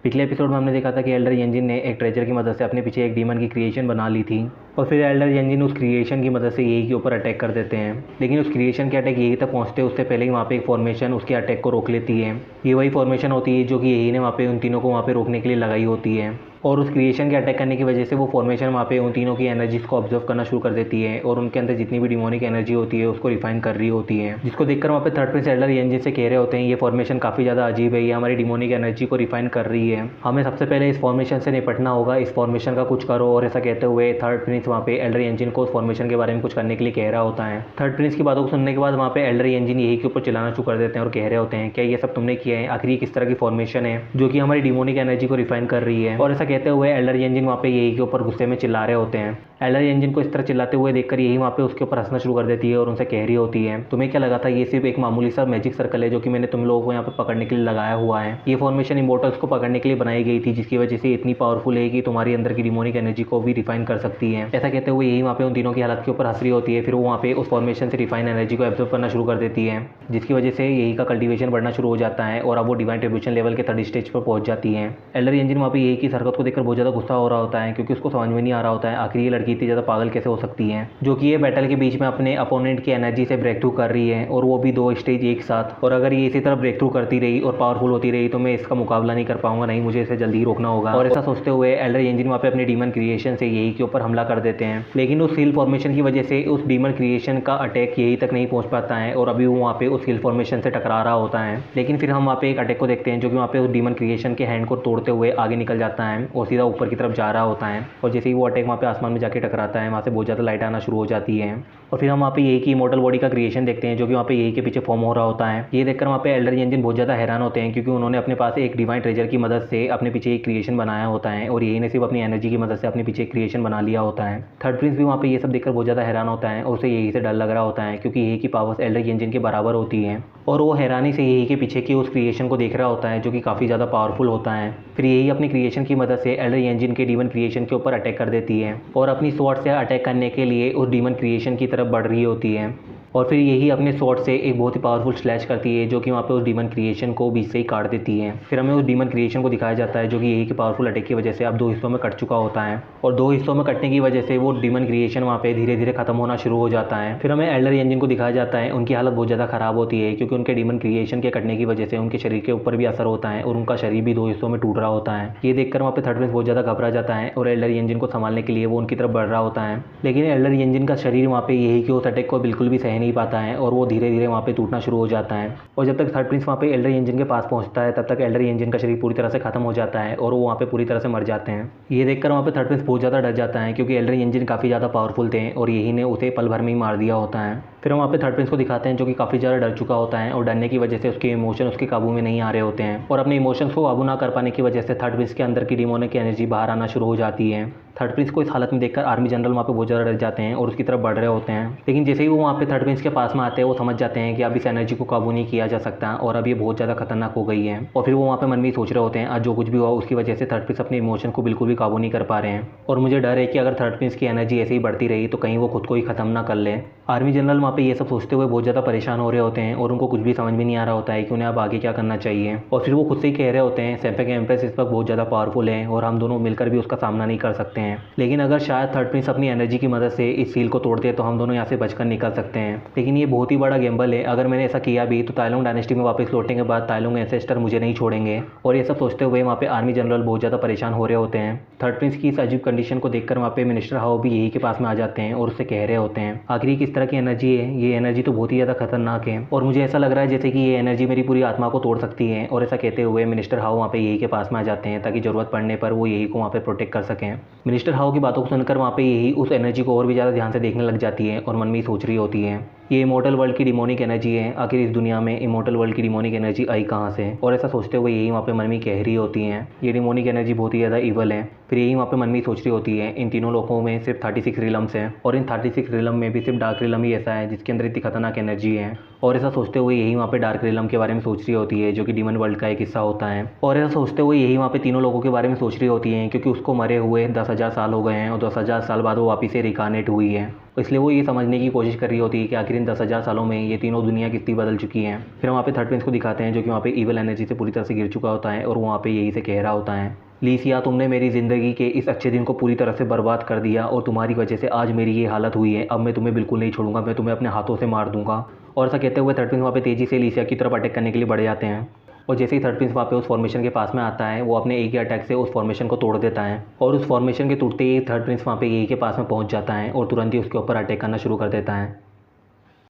पिछले एपिसोड में हमने देखा था कि एल्डर यंजिन ने एक ट्रेजर की मदद से अपने पीछे एक डीमन की क्रिएशन बना ली थी और फिर एल्डर यंजिन उस क्रिएशन की मदद से यही के ऊपर अटैक कर देते हैं। लेकिन उस क्रिएशन के अटैक यही तक पहुंचते उससे पहले ही वहाँ पे एक फॉर्मेशन उसके अटैक को रोक लेती है। ये वही फॉर्मेशन होती है जो कि यही ने वहाँ पे उन तीनों को वहाँ पे रोकने के लिए लगाई होती है और उस क्रिएशन के अटैक करने की वजह से वो फॉर्मेशन वहाँ पे उन तीनों की एनर्जीज को ऑब्जर्व करना शुरू कर देती है और उनके अंदर जितनी भी डिमोनिक एनर्जी होती है उसको रिफाइन कर रही होती है, जिसको देखकर वहाँ पे थर्ड प्रिंस एल्डर यंजिन से कह रहे होते हैं ये फॉर्मेशन काफ़ी ज़्यादा अजीब है, ये हमारी डिमोनिक एनर्जी को रिफाइन कर रही है, हमें सबसे पहले इस फॉर्मेशन से निपटना होगा, इस फॉर्मेशन का कुछ करो। और ऐसा कहते हुए थर्ड प्रिंस वहाँ पे एल्डर यंजिन को उस फॉर्मेशन के बारे में कुछ करने के लिए कह रहा होता है। थर्ड प्रिंस की बातों को सुनने के बाद वहाँ पे एल्डर यंजिन यही के ऊपर चिल्लाना शुरू कर देते हैं और कह रहे होते हैं क्या ये सब तुमने किया है, आखिर ये किस तरह की फॉर्मेशन है जो कि हमारी डिमोनिक एनर्जी को रिफाइन कर रही है। और ऐसा कहते हुए एल्डर यंजिन वहाँ पे यही के ऊपर गुस्से में चिल्ला रहे होते हैं। एल्डर यंजिन को इस तरह चिल्लाते हुए देखकर यही वहाँ पे उसके ऊपर हंसना शुरू कर देती है और उनसे कह रही होती है तुम्हें क्या लगा था ये सिर्फ एक मामूली सा मैजिक सर्कल है जो कि मैंने तुम लोगों को यहाँ पे पकड़ने के लिए लगाया हुआ है। ये फॉर्मेशन इमोर्टल्स को पकड़ने के लिए बनाई गई थी जिसकी वजह से इतनी पावरफुल है कि तुम्हारी अंदर की डिमोनिक एनर्जी को भी रिफाइन कर सकती है। ऐसा कहते हुए यही वहाँ पे उन तीनों की हालत के ऊपर हंस रही होती है। फिर वो वहाँ पे उस फॉर्मेशन से रिफाइन एनर्जी को एब्जॉर्ब करना शुरू कर देती है जिसकी वजह से यही का कल्टिवेशन बढ़ना शुरू हो जाता है और अब वो डिवाइन ट्रिब्यूशन लेवल के थर्ड स्टेज पर पहुंच जाती है। एल्डर यंजिन वहाँ पे यही की हरकत को देखकर बहुत ज़्यादा गुस्सा हो रहा होता है क्योंकि उसको समझ में नहीं आ रहा होता है आखिर ये लड़की इतनी ज़्यादा पागल कैसे हो सकती है जो कि ये बैटल के बीच में अपने अपोनेंट की एनर्जी से ब्रेक थ्रू कर रही है और वो भी 2 स्टेज एक साथ। और अगर ये इसी तरह ब्रेक थ्रू करती रही और पावरफुल होती रही तो मैं इसका मुकाबला नहीं कर पाऊंगा, नहीं मुझे इसे जल्दी ही रोकना होगा। और ऐसा सोचते हुए एल्डर यंजिन वहाँ पे अपने डीमन क्रिएशन से यही के ऊपर हमला कर देते हैं। लेकिन उस हिल फॉर्मेशन की वजह से उस डीमन क्रिएशन का अटैक यही तक नहीं पहुंच पाता है और अभी वो वहाँ पे उस हिल फॉर्मेशन से टकरा रहा होता है। लेकिन फिर हम वहाँ पे एक अटैक को देखते हैं जो कि वहाँ पे उस डीमन क्रिएशन के हैंड को तोड़ते हुए आगे निकल जाता है और सीधा ऊपर की तरफ जा रहा होता है। और जैसे ही वो अटैक वहाँ पे आसमान में जाके टकराता है वहाँ से बहुत ज़्यादा लाइट आना शुरू हो जाती है और फिर हम वहाँ पे यही की इमॉर्टल बॉडी का क्रिएशन देखते हैं जो कि वहाँ पे यही के पीछे फॉर्म हो रहा होता है। ये देखकर वहाँ पे एल्डर यंजिन बहुत ज़्यादा हैरान होते हैं क्योंकि उन्होंने अपने पास एक डिवाइन ट्रेजर की मदद से अपने पीछे एक क्रिएशन बनाया होता है और यही ने सिर्फ अपनी एनर्जी की मदद से अपने पीछे एक क्रिएशन बना लिया होता है। थर्ड प्रिंस भी वहाँ पे ये सब देखकर बहुत ज़्यादा हैरान होता है और उसे यही से डर लग रहा होता है क्योंकि यही की पावर्स एल्डर यंजिन के बराबर होती है और वो हैरानी से यही के पीछे की उस क्रिएशन को देख रहा होता है जो कि काफ़ी ज़्यादा पावरफुल होता है। फिर यही अपनी क्रिएशन की मदद से एल्डर यंजिन के डीमन क्रिएशन के ऊपर अटैक कर देती है और अपनी स्वॉर्ड से अटैक करने के लिए उस डीमन क्रिएशन की तरफ बढ़ रही होती है और फिर यही अपने स्वॉर्ड से एक बहुत ही पावरफुल स्लैश करती है जो कि वहाँ पे उस डीमन क्रिएशन को बीच से ही काट देती है। फिर हमें उस डीमन क्रिएशन को दिखाया जाता है जो कि यही के पावरफुल अटैक की वजह से अब 2 हिस्सों में कट चुका होता है और 2 हिस्सों में कटने की वजह से वो डीमन क्रिएशन वहाँ पे धीरे धीरे खत्म होना शुरू हो जाता है। फिर हमें एल्डर यंजिन को दिखाया जाता है उनकी हालत बहुत ज़्यादा खराब होती है क्योंकि उनके डीमन क्रिएशन के कटने की वजह से उनके शरीर के ऊपर भी असर होता है और उनका शरीर भी 2 हिस्सों में टूट रहा होता है। ये देखकर वहाँ पे थर्ड प्रिंस बहुत ज़्यादा घबरा जाता है और एल्डर यंजिन को संभालने के लिए वो उनकी तरफ बढ़ रहा होता है। लेकिन एल्डर यंजिन का शरीर वहाँ पे यही के उस अटैक को बिल्कुल भी सह नहीं पाता है और वो धीरे धीरे वहाँ पे टूटना शुरू हो जाता है। और जब तक थर्ड प्रिंस वहाँ पे एल्डर यंजिन के पास पहुँचता है तब तक एल्डर यंजिन का शरीर पूरी तरह से खत्म हो जाता है और वो वहाँ पे पूरी तरह से मर जाते हैं। ये देखकर वहाँ पे थर्ड प्रिंस बहुत ज़्यादा डर जाता है क्योंकि एल्डर यंजिन काफ़ी ज़्यादा पावरफुल थे और यही ने उसे पल भर में ही मार दिया होता है। फिर हम वहाँ पे थर्ड प्रिंस को दिखाते हैं जो कि काफ़ी ज़्यादा डर चुका होता है और डरने की वजह से उसके इमोशन उसके काबू में नहीं आ रहे होते हैं और अपने इमोशंस को काबू ना कर पाने की वजह से थर्ड प्रिंस के अंदर की डिमोनिक एनर्जी बाहर आना शुरू हो जाती है। थर्ड प्रिंस को इस हालत में देखकर आर्मी जनरल वहाँ पे बहुत ज़्यादा डर जाते हैं और उसकी तरफ बढ़ रहे होते हैं। लेकिन जैसे ही वो वहाँ पे थर्ड प्रिंस के पास में आते हैं वो समझ जाते हैं कि अब इस एनर्जी को काबू नहीं किया जा सकता और अब ये बहुत ज़्यादा खतरनाक हो गई है। और फिर वो वहाँ पे मन में सोच रहे होते हैं आज जो कुछ भी हुआ उसकी वजह से थर्ड प्रिंस अपने इमोशन को बिल्कुल भी काबू नहीं कर पा रहे हैं और मुझे डर है कि अगर थर्ड प्रिंस की एनर्जी ऐसे ही बढ़ती रही तो कहीं वो खुद को ही खत्म ना कर ले। आर्मी जनरल वहाँ पे ये सब सोचते हुए बहुत ज़्यादा परेशान हो रहे होते हैं और उनको कुछ भी समझ में नहीं आ रहा होता है कि उन्हें अब आगे क्या करना चाहिए। और फिर वो खुद से ही कह रहे होते हैं सेफेक एम्प्रेस इस वक्त बहुत ज़्यादा पावरफुल है और हम दोनों मिलकर भी उसका सामना नहीं कर सकते हैं। लेकिन अगर शायद थर्ड प्रिंस अपनी एनर्जी की मदद से इस सील को तोड़ते तो हम दोनों यहाँ से बचकर निकल सकते हैं। लेकिन ये बहुत ही बड़ा गेम्बल है, अगर मैंने ऐसा किया भी तो ताइलोंग डायनेस्टी में वापस लौटने के बाद ताइलोंग एंसेस्टर मुझे नहीं छोड़ेंगे। और ये सब सोचते हुए वहाँ पे आर्मी जनरल बहुत ज़्यादा परेशान हो रहे होते हैं। थर्ड प्रिंस की इस अजीब कंडीशन को देखकर वहाँ पे मिनिस्टर हाओ भी यही के पास में आ जाते हैं और उससे कह रहे होते हैं आखिर किस तरह की एनर्जी है, ये एनर्जी तो बहुत ही ज़्यादा खतरनाक है और मुझे ऐसा लग रहा है जैसे कि ये एनर्जी मेरी पूरी आत्मा को तोड़ सकती है। और ऐसा कहते हुए मिनिस्टर हाओ वहाँ पे यही के पास में आ जाते हैं ताकि ज़रूरत पड़ने पर वो यही को वहाँ पे प्रोटेक्ट कर सकें। मिनिस्टर हाओ की बातों को सुनकर वहाँ पे यही उस एनर्जी को और भी ज़्यादा ध्यान से देखने लग जाती है और मन में ही सोच रही होती है ये इमॉर्टल वर्ल्ड की डिमोनिक एनर्जी है, आखिर इस दुनिया में इमॉर्टल वर्ल्ड की डिमोनिक एनर्जी आई कहाँ से। और ऐसा सोचते हुए यही वहाँ पे मन में कह रही होती हैं ये डिमोनिक एनर्जी बहुत ही ज़्यादा इवल है फिर यही वहाँ पे मन में ही सोच रही होती है इन तीनों लोगों में सिर्फ 36 रिलम्स हैं और इन 36 रिलम में भी सिर्फ डार्क रिलम ही ऐसा है जिसके अंदर इतनी खतरनाक एनर्जी है। और ऐसा सोचते हुए यही वहाँ पे डार्क रिलम के बारे में सोच रही होती है जो कि डीमन वर्ल्ड का एक हिस्सा होता है। और ऐसा सोचते हुए यही वहाँ पे तीनों लोगों के बारे में सोच रही होती है क्योंकि उसको मरे हुए 10,000 साल हो गए हैं और 10,000 साल बाद वो वापस से रिकानेट हुई है। इसलिए वो ये समझने की कोशिश कर रही होती है कि आखिर इन 10,000 सालों में ये तीनों दुनिया कितनी बदल चुकी हैं। फिर वहाँ पे थर्ड प्रिंस को दिखाते हैं जो कि वहाँ पे ईवल एनर्जी से पूरी तरह से गिर चुका होता है और वहाँ पे यही से कह रहा होता है, लीसिया तुमने मेरी ज़िंदगी के इस अच्छे दिन को पूरी तरह से बर्बाद कर दिया और तुम्हारी वजह से आज मेरी ये हालत हुई है। अब मैं तुम्हें बिल्कुल नहीं छोड़ूंगा, मैं तुम्हें अपने हाथों से मार दूंगा। और ऐसा कहते हुए थर्ड प्रिंस वहाँ पे तेज़ी से लीसिया की तरफ अटैक करने के लिए बढ़ जाते हैं। और जैसे ही थर्ड प्रिंस वहाँ पे उस फॉर्मेशन के पास में आता है वो अपने एक ही अटैक से उस फॉर्मेशन को तोड़ देता है और उस फॉर्मेशन के टूटते ही थर्ड प्रिंस वहाँ पे यही के पास में पहुँच जाता है और तुरंत ही उसके ऊपर अटैक करना शुरू कर देता है।